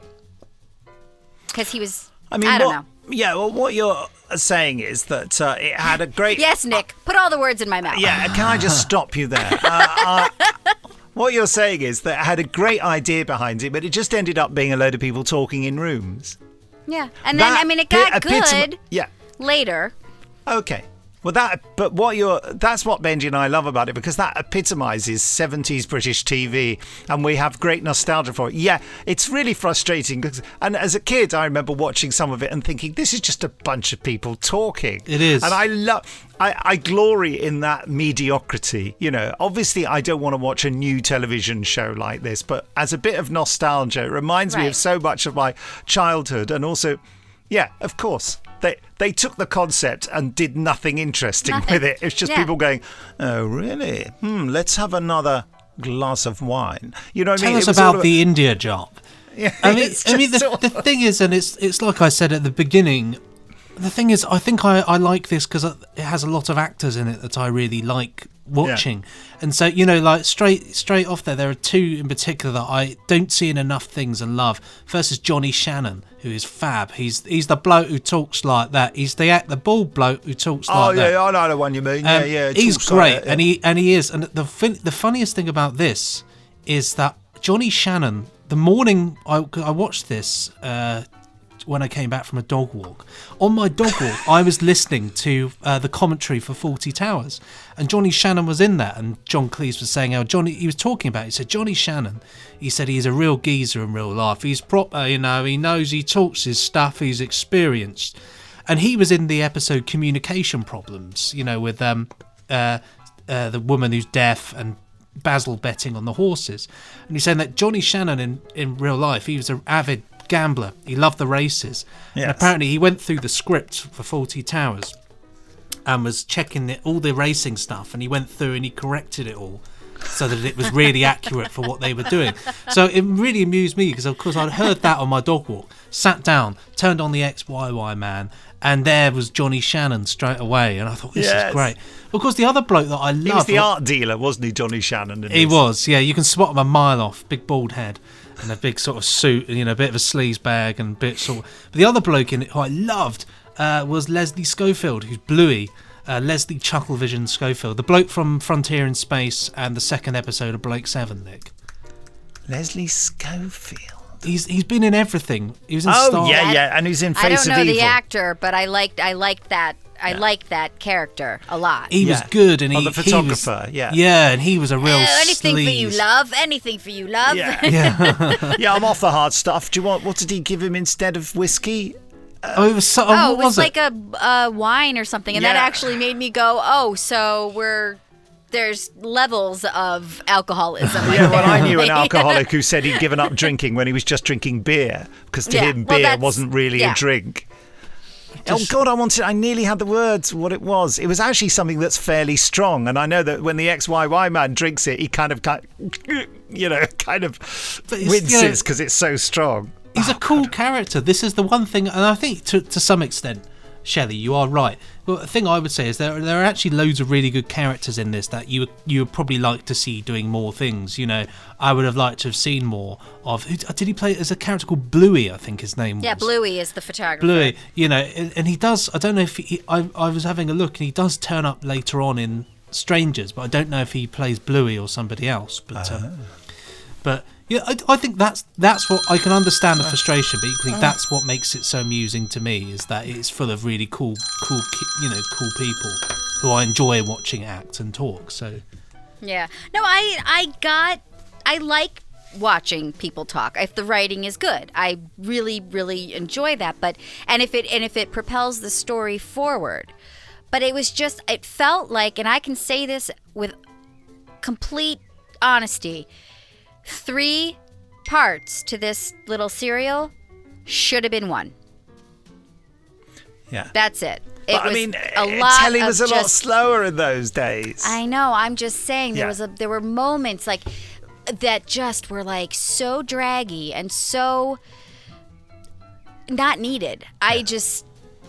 Because he was, I don't know. Yeah, well, what you're saying is that it had a great... Yes, Nick, put all the words in my mouth. Yeah, can I just stop you there? What you're saying is that it had a great idea behind it, but it just ended up being a load of people talking in rooms. Yeah, and then, it got good later. Okay. Well, that's what Benji and I love about it, because that epitomizes 70s British TV, and we have great nostalgia for it. Yeah, it's really frustrating, and as a kid, I remember watching some of it and thinking, this is just a bunch of people talking. It is. And I glory in that mediocrity. You know, obviously, I don't want to watch a new television show like this, but as a bit of nostalgia, it reminds me of so much of my childhood, and also, yeah, of course. They took the concept and did nothing interesting with it. It's just people going, oh, really? Let's have another glass of wine. You know what I mean? Tell us about the India job. Yeah, I mean, the thing is, and it's like I said at the beginning, the thing is, I think I like this because it has a lot of actors in it that I really like watching. And so, you know, like straight off there are two in particular that I don't see in enough things and love. First is Johnny Shannon, who is fab. He's the bloke who talks like that. He's the bald bloke who talks like that. Oh yeah, I know the one you mean. He's great, and he is. And the funniest thing about this is that Johnny Shannon, the morning I watched this when I came back from a dog walk. On my dog walk, I was listening to the commentary for Fawlty Towers, and Johnny Shannon was in that, and John Cleese was saying how he was talking about it. He said, Johnny Shannon, he said he's a real geezer in real life. He's proper, you know, he knows, he talks his stuff, he's experienced. And he was in the episode Communication Problems, you know, with the woman who's deaf and Basil betting on the horses. And he's saying that Johnny Shannon in real life, he was an avid gambler. He loved the races. Yes. And apparently he went through the script for Fawlty Towers and was checking all the racing stuff, and he went through and he corrected it all so that it was really accurate for what they were doing. So it really amused me because, of course, I'd heard that on my dog walk, sat down, turned on the XYY man, and there was Johnny Shannon straight away, and I thought, this is great. Of course, the other bloke that I loved... He was the art dealer, wasn't he, Johnny Shannon? He was, yeah. You can spot him a mile off, big bald head, and a big sort of suit, you know, a bit of a sleaze bag, and a bit sort of... But the other bloke in it who I loved was Leslie Schofield, who's Bluey, Leslie Chucklevision Schofield, the bloke from Frontier in Space and the second episode of Blake 7, Nick. Leslie Schofield. He's been in everything. He was in Star Wars. Yeah, and he's in Face of Evil. I don't know the actor, but I liked that. I liked that character a lot. He was good, and the photographer. And he was a real anything sleaze. for you, love. Anything for you, love. Yeah, yeah. I'm off the hard stuff. Do you want? What did he give him instead of whiskey? It was it was like a wine or something, and that actually made me go, so there's levels of alcoholism. I knew an alcoholic who said he'd given up drinking when he was just drinking beer, because to him beer wasn't really a drink. Oh God, I nearly had the words what it was. It was actually something that's fairly strong, and I know that when the XYY man drinks it, he kind of winces because it's so strong. He's a cool character. This is the one thing, and I think to some extent, Shelley, you are right. Well, the thing I would say is there are actually loads of really good characters in this that you would probably like to see doing more things. You know, I would have liked to have seen more of. Did he play as a character called Bluey? I think his name was. Yeah, Bluey is the photographer. Bluey, you know, and he does. I don't know if I was having a look, and he does turn up later on in Strangers, but I don't know if he plays Bluey or somebody else. But yeah, I think that's what I can understand the frustration, but equally that's what makes it so amusing to me, is that it's full of really cool people who I enjoy watching act and talk. So yeah, no, I like watching people talk if the writing is good. I really, really enjoy that. And if it propels the story forward. But it felt like, and I can say this with complete honesty, 3 parts to this little serial should have been 1. Yeah. That's it. But I mean, telly was a lot slower in those days. I know. I'm just saying there were moments like that just were like so draggy and so not needed.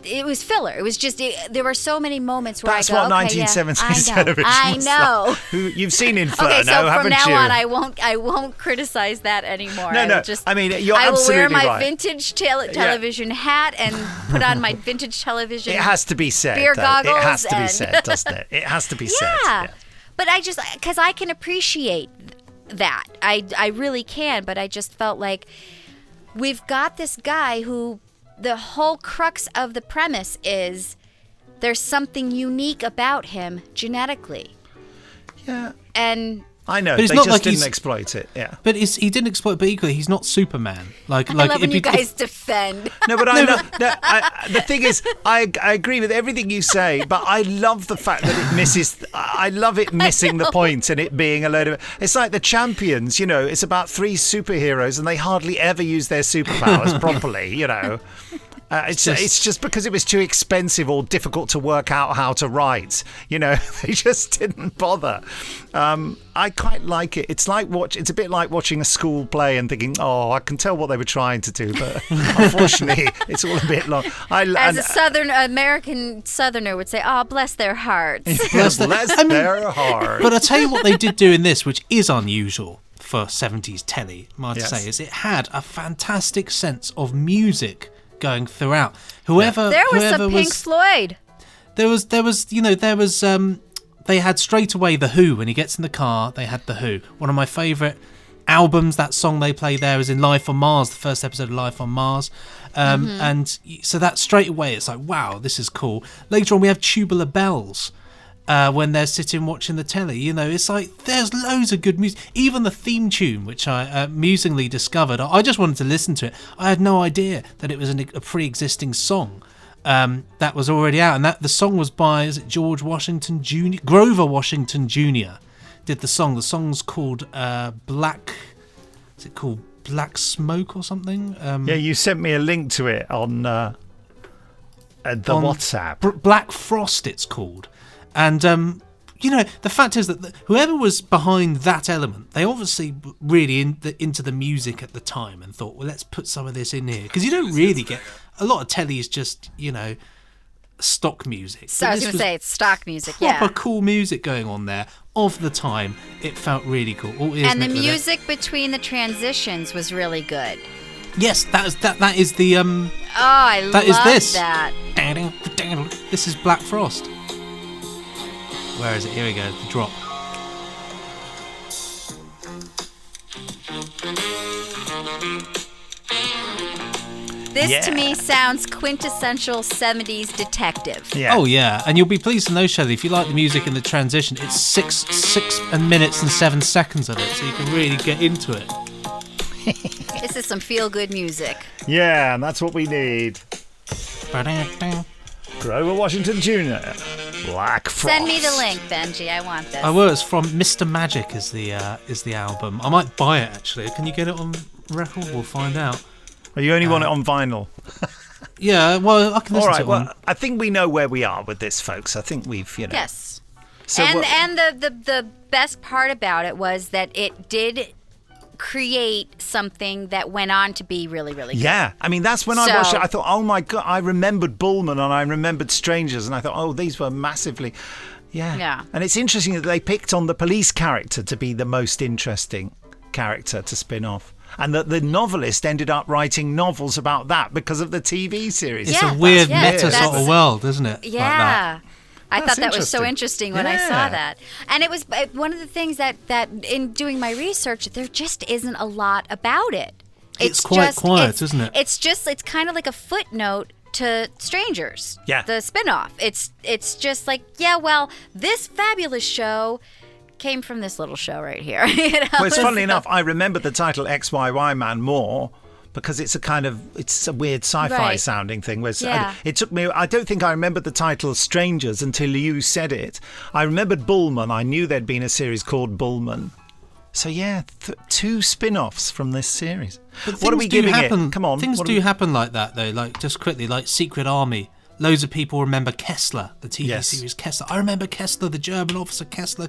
It was filler. It was just there were so many moments where That's what 1970s television was. I know. You've seen Inferno, okay, so haven't you? from now on, I won't criticize that anymore. No. I mean, you're absolutely right. I will wear my vintage television hat and put on my vintage television. It has to be said. Beer goggles. It has to be said, doesn't it? It has to be said. Yeah. But because I can appreciate that. I really can. But I just felt like we've got this guy who. The whole crux of the premise is there's something unique about him genetically. Yeah. And I know, they just didn't exploit it. Yeah. But he didn't exploit it, but equally, he's not Superman. I love when you guys defend. No, but the thing is, I agree with everything you say, but I love the fact that it misses. I love it missing the point and it being a load of. It's like the Champions, it's about 3 superheroes and they hardly ever use their superpowers properly, It's just because it was too expensive or difficult to work out how to write. They just didn't bother. I quite like it. It's a bit like watching a school play and thinking, oh, I can tell what they were trying to do, but unfortunately, it's all a bit long. As a American Southerner would say, oh, bless their hearts. Bless their hearts. But I tell you what they did do in this, which is unusual for 70s telly, might I say, is it had a fantastic sense of music going throughout. There was some Pink Floyd. There was they had straight away The Who. When he gets in the car, they had The Who. One of my favourite albums, that song they play there is in Life on Mars, the first episode of Life on Mars. And so that straight away, it's like, wow, this is cool. Later on, we have Tubular Bells. When they're sitting watching the telly, it's like there's loads of good music. Even the theme tune, which I amusingly discovered, I just wanted to listen to it. I had no idea that it was a pre-existing song that was already out, and that the song was by George Washington Jr. Grover Washington Jr. did the song. The song's called Black. Is it called Black Smoke or something? Yeah, you sent me a link to it on the WhatsApp. Black Frost, it's called. And, the fact is that whoever was behind that element, they obviously really into the music at the time and thought, well, let's put some of this in here. Because you don't really get... A lot of telly is just, stock music. So I was going to say, it's stock music, proper cool music going on there of the time. It felt really cool. And the music between the transitions was really good. Yes, that is the... I love this. that. This is Black Frost. Where is it? Here we go. The drop. This to me sounds quintessential 70s detective. Yeah. Oh yeah, and you'll be pleased to know, Shelley, if you like the music in the transition, it's 6 minutes and 7 seconds of it, so you can really get into it. This is some feel-good music. Yeah, and that's what we need. Grover Washington Jr. Black Frost. Send me the link, Benji. I want this. I will. It's from Mr. Magic is the album. I might buy it actually. Can you get it on record? We'll find out. Well, you only want it on vinyl. Yeah, well, I can listen to it. Well, I think we know where we are with this, folks. I think we've, Yes. So and the best part about it was that it did create something that went on to be really, really good. Yeah. I mean, that's when I watched it. I thought, oh my God, I remembered Bullman and I remembered Strangers. And I thought, oh, these were massively... Yeah. And it's interesting that they picked on the police character to be the most interesting character to spin off. And that the novelist ended up writing novels about that because of the TV series. It's a weird meta sort of world, isn't it? Yeah. Like that. I thought that was so interesting when I saw that. And it was one of the things that in doing my research, there just isn't a lot about it. It's quite quiet, isn't it? It's kind of like a footnote to Strangers, the spinoff. It's just like, this fabulous show came from this little show right here. Well, it's funnily enough, I remember the title XYY Man more because it's a weird sci-fi sounding thing. It took me, I don't think I remembered the title Strangers until you said it. I remembered Bullman. I knew there'd been a series called Bullman. So 2 spin-offs from this series. But what are we giving it? Come on. Things do happen like that though, like just quickly, like Secret Army. loads of people remember Kessler, the TV Yes. series Kessler. I remember Kessler, the German officer, Kessler.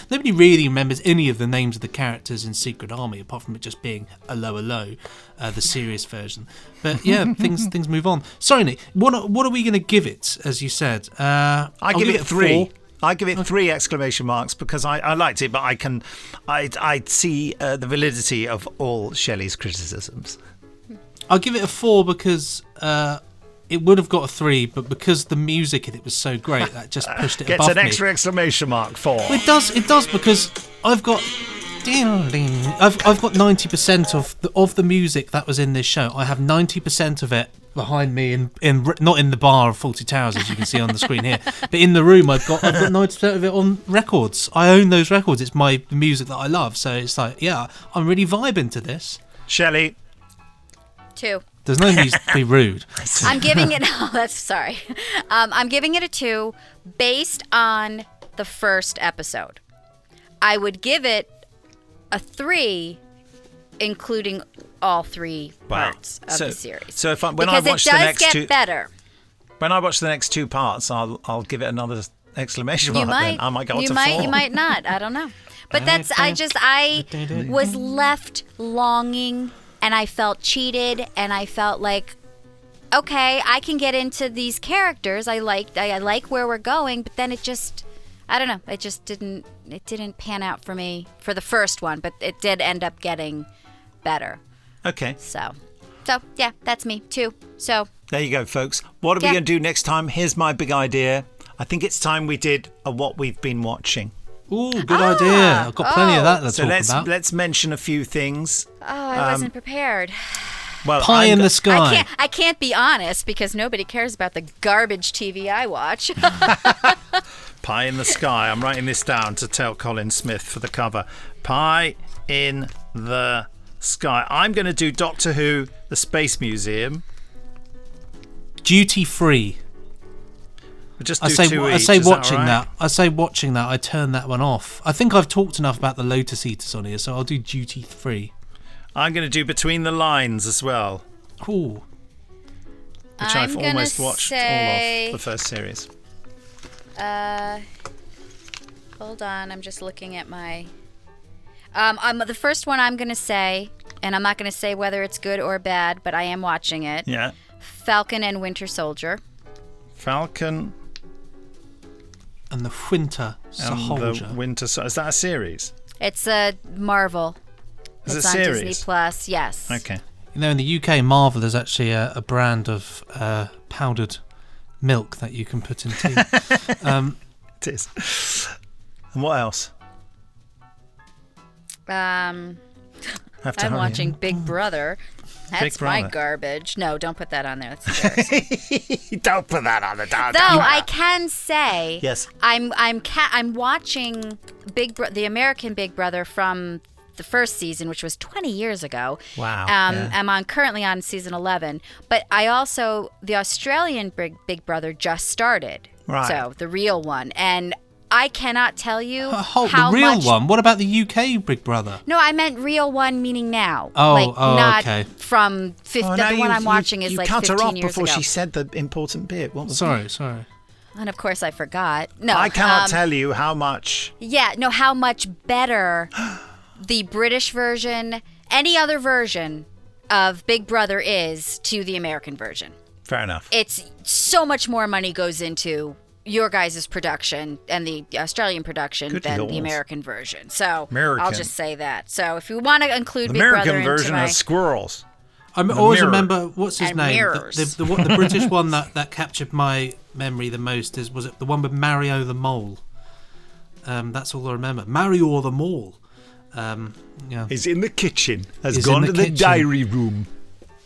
Nobody really remembers any of the names of the characters in Secret Army, apart from it just being Allo, the serious version. But yeah, things move on. Sorry, Nick, what are we going to give it, as you said? I give it 3. 4. I give it 3 exclamation marks because I liked it, but I see the validity of all Shelley's criticisms. I'll give it a 4 because it would have got a 3, but because the music in it was so great, that just pushed it Gets above an me. extra exclamation mark 4. Well, it does because I've got 90% of the music that was in this show. I have 90% of it behind me in not in the bar of 40 Towers, as you can see on the screen here, but in the room I've got 90% of it on records. I own those records. It's the music that I love, so it's like, yeah, I'm really vibing to this. Shelley. 2. There's no need to be rude. I'm giving it. Oh, that's sorry. I'm giving it a 2 based on the first episode. I would give it a 3, including all 3 parts of the series. So when because I watch the next get 2, better. when I watch the next 2 parts, I'll give it another exclamation mark. Then I might go up to 4. You might not. I don't know. But I was left longing, and I felt cheated, and I felt like, okay, I can get into these characters. I like where we're going, but then it just, I don't know. It just didn't pan out for me for the first one, but it did end up getting better. Okay. So yeah, that's me too. So there you go, folks. What are we going to do next time? Here's my big idea. I think it's time we did a what we've been watching. Ooh, good idea. I've got plenty of that to talk about. Let's mention a few things. Oh, I wasn't prepared. Well, Pie in the Sky. I can't be honest because nobody cares about the garbage TV I watch. Pie in the Sky. I'm writing this down to tell Colin Smith for the cover. Pie in the Sky. I'm going to do Doctor Who, the Space Museum. Duty Free. We'll just do 2 each. I say Is that watching all right? that. I say watching that. I turn that one off. I think I've talked enough about the Lotus Eaters on here, so I'll do Duty Free. I'm going to do Between the Lines as well. Cool. Which I've almost watched all of the first series. Hold on, I'm just looking at my. The first one I'm gonna say, and I'm not gonna say whether it's good or bad, but I am watching it. Yeah. Falcon and Winter Soldier. Falcon and the Winter Soldier. The Winter Soldier. Is that a series? It's a Marvel. Is it's it a on series? Disney Plus. Yes. Okay. You know, in the UK, Marvel is actually a brand of powdered milk that you can put in tea. It is. And what else? I'm watching Big Brother. That's my garbage. No, don't put that on there. That's embarrassing. Don't put that on the down. Though I can say, yes, I'm watching the American Big Brother from the first season, which was 20 years ago. Wow. I'm currently on season 11, but the Australian Big Brother just started. Right. So the real one, and I cannot tell you how the real much. one. What about the UK Big Brother? No, I meant real one, meaning now. Oh, not okay. From 50. The one I'm watching is like 15 years ago. You cut her off before she said the important bit. What was sorry. And of course, I forgot. No, I cannot tell you how much. Yeah, no, how much better the British version, any other version of Big Brother is to the American version. Fair enough. It's so much more money goes into your guys' production and the Australian production than the American version. So I'll just say that. So if you want to include Big Brother American version has squirrels. I always remember, what's his name? Mirrors. The British one that captured my memory the most was it the one with Mario the Mole? That's all I remember. Mario the Mole. Yeah. He's in the kitchen. Has gone to the diary room.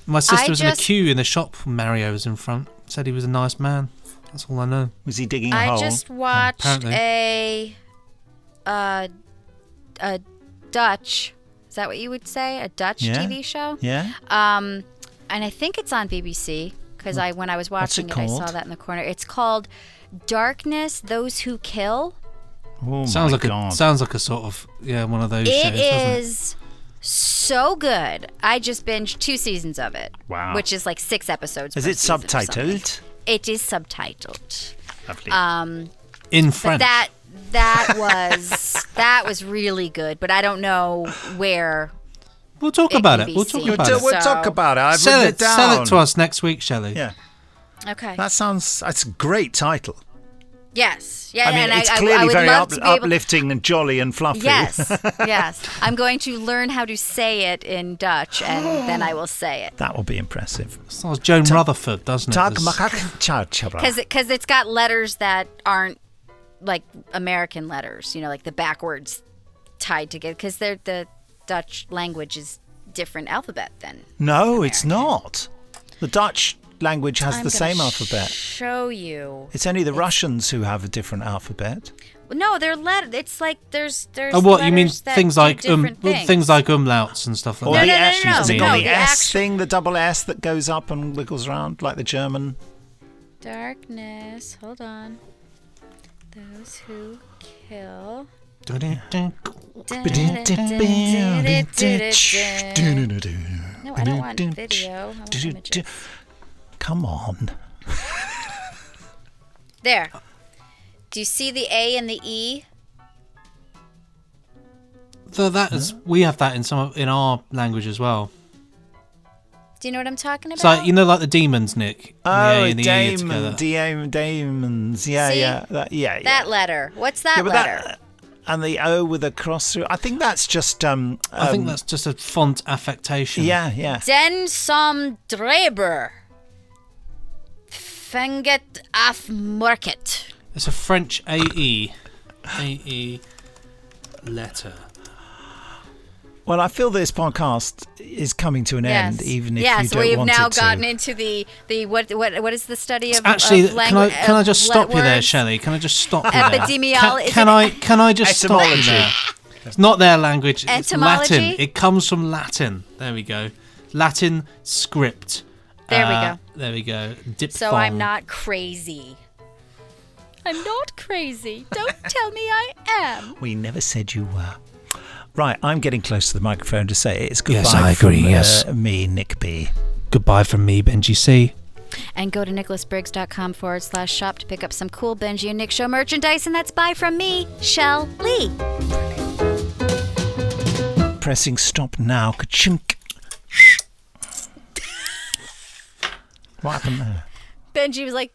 My sister was in a queue in the shop. Mario was in front. Said he was a nice man. That's all I know. Was he digging a hole? I just watched Apparently. a Dutch. Is that what you would say? A Dutch TV show? Yeah. And I think it's on BBC because when I was watching it, I saw that in the corner. It's called Darkness: Those Who Kill. Oh sounds my like God. Sounds like a sort of one of those shows. It is so good. I just binged 2 seasons of it. Wow. Which is like 6 episodes. Is per it season or something. subtitled? It is subtitled. Lovely. In French. But that was really good, but I don't know where. We'll talk about it. We'll talk about it. We'll talk about it. I've Sell written it down. Sell it to us next week, Shelley. Yeah. Okay. That's a great title. Yes. Yeah. I mean, and it's I clearly would very love to be able- uplifting and jolly and fluffy. Yes. Yes. I'm going to learn how to say it in Dutch, and then I will say it. That will be impressive. Sounds Joan Rutherford, doesn't it? Tag There's- Because it's got letters that aren't like American letters, like the backwards tied together, because the Dutch language is different alphabet than No, American. it's not. The Dutch language has the same alphabet. Show you. It's only the Russians who have a different alphabet. No, they're It's like there's. Oh, what you mean? letters that Things do like different things. things like umlauts and stuff like Or that. the no, S, no, no, has it no, got the the S actual- thing, the double S that goes up and wiggles around like the German? Darkness. Hold on. Those who kill. No, I don't want video. I want images. Come on. There. Do you see the A and the E? So we have that in our language as well. Do you know what I'm talking about? So like the demons, Nick. Oh, the A and the E together. Daemons. Yeah, See? yeah. That letter. What's that Yeah, but letter? and the O with a cross through. I think that's just. I think that's just a font affectation. Yeah, yeah. Den som dreber. Fenget af market. It's a French AE letter. Well, I feel this podcast is coming to an end, even if you don't we've want now it to. gotten into the what is the study of Actually, of language? can I just stop you there, words? Shelley? Can I just stop you there? Epidemiology. Can I just stop you Etymology. there? It's not their language. It's Entomology? Latin. It comes from Latin. There we go. Latin script. There we go. There we go. Diphthong. So I'm not crazy. I'm not crazy. Don't tell me I am. We never said you were. Right, I'm getting close to the microphone to say it's goodbye Yes, I agree, from yes. me, Nick B. Goodbye from me, Benji C. And go to nicholasbriggs.com/shop to pick up some cool Benji and Nick Show merchandise. And that's bye from me, Shell Lee. Pressing stop now. Ka-chink. What happened there? Benji was like...